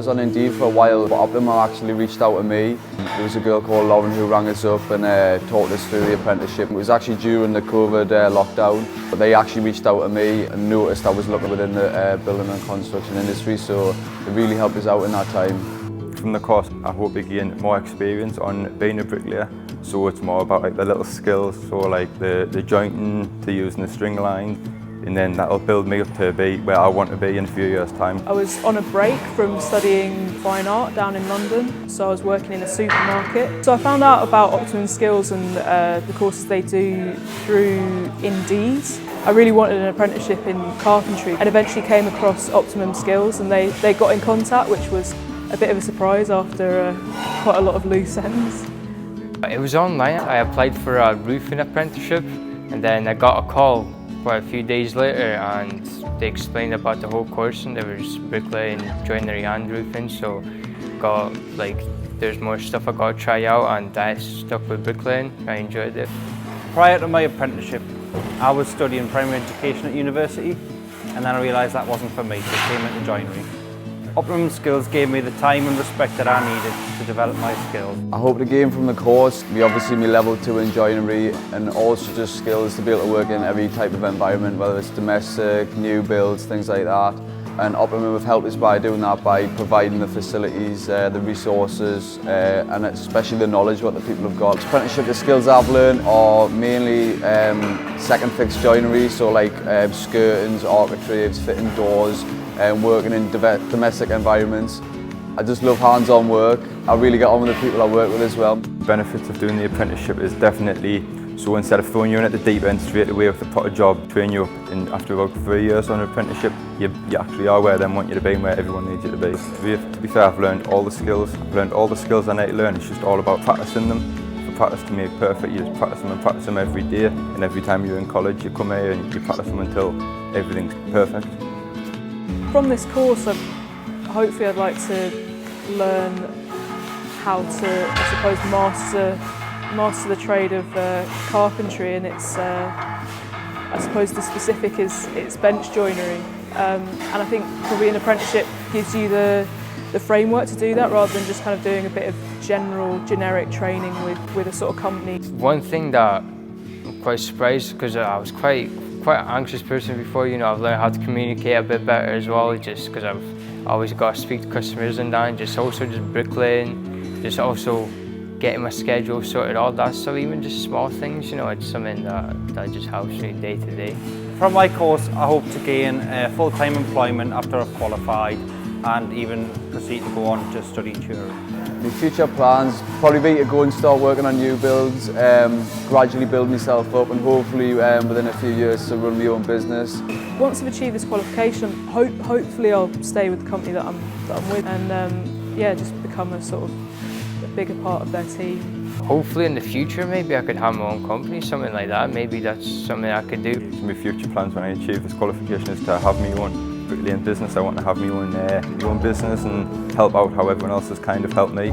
was on Indeed for a while, but Optimum actually reached out to me. There was a girl called Lauren who rang us up and talked us through the apprenticeship. It was actually during the COVID lockdown, but they actually reached out to me and noticed I was looking within the building and construction industry, so it really helped us out in that time. From the course, I hope to gain more experience on being a bricklayer. So it's more about like the little skills, so like the jointing, to using the string line, and then that'll build me up to be where I want to be in a few years' time. I was on a break from studying fine art down in London, so I was working in a supermarket. So I found out about Optimum Skills and the courses they do through Indeed. I really wanted an apprenticeship in carpentry and eventually came across Optimum Skills, and they got in contact, which was a bit of a surprise after quite a lot of loose ends. It was online. I applied for a roofing apprenticeship, and then I got a call quite a few days later, and they explained about the whole course, and there was bricklaying, joinery and roofing, so there's more stuff I got to try out, and I stuck with bricklaying. I enjoyed it. Prior to my apprenticeship, I was studying primary education at university, and then I realised that wasn't for me, so I came into joinery. Optimum Skills gave me the time and respect that I needed to develop my skills. I hope to gain from the course, obviously my level 2 in joinery, and also just skills to be able to work in every type of environment, whether it's domestic, new builds, things like that. And Optimum have helped us by doing that, by providing the facilities, the resources, and especially the knowledge what the people have got. Apprenticeship, the skills I've learned are mainly second fix joinery, so like skirtings, architraves, fitting doors, working in domestic environments. I just love hands-on work. I really get on with the people I work with as well. The benefits of doing the apprenticeship is definitely, so instead of throwing you in at the deep end straight away with a pot of job, train you up, and after about 3 years on an apprenticeship, you actually are where they want you to be and where everyone needs you to be. To be fair, I've learned all the skills. I've learned all the skills I need to learn. It's just all about practicing them. For practice to make perfect, you just practice them and practice them every day. And every time you're in college, you come here and you practice them until everything's perfect. From this course, hopefully I'd like to learn how to, I suppose, master the trade of carpentry, and it's, I suppose the specific is it's bench joinery, and I think probably an apprenticeship gives you the framework to do that, rather than just kind of doing a bit of generic training with a sort of company. One thing that I'm quite surprised, because I was quite an anxious person before, I've learned how to communicate a bit better as well, just because I've always got to speak to customers and that, and just bricklaying, just also getting my schedule sorted, all that stuff, even just small things, it's something that just helps me day to day. From my course, I hope to gain full-time employment after I've qualified, and even proceed to go on to study theory. My future plans probably be to go and start working on new builds, gradually build myself up, and hopefully within a few years to run my own business. Once I've achieved this qualification, hopefully I'll stay with the company that I'm with, and just become a sort of a bigger part of their team. Hopefully in the future, maybe I could have my own company, something like that. Maybe that's something I could do. My future plans when I achieve this qualification is to have my own bricklaying business. I want to have my own business and help out how everyone else has kind of helped me.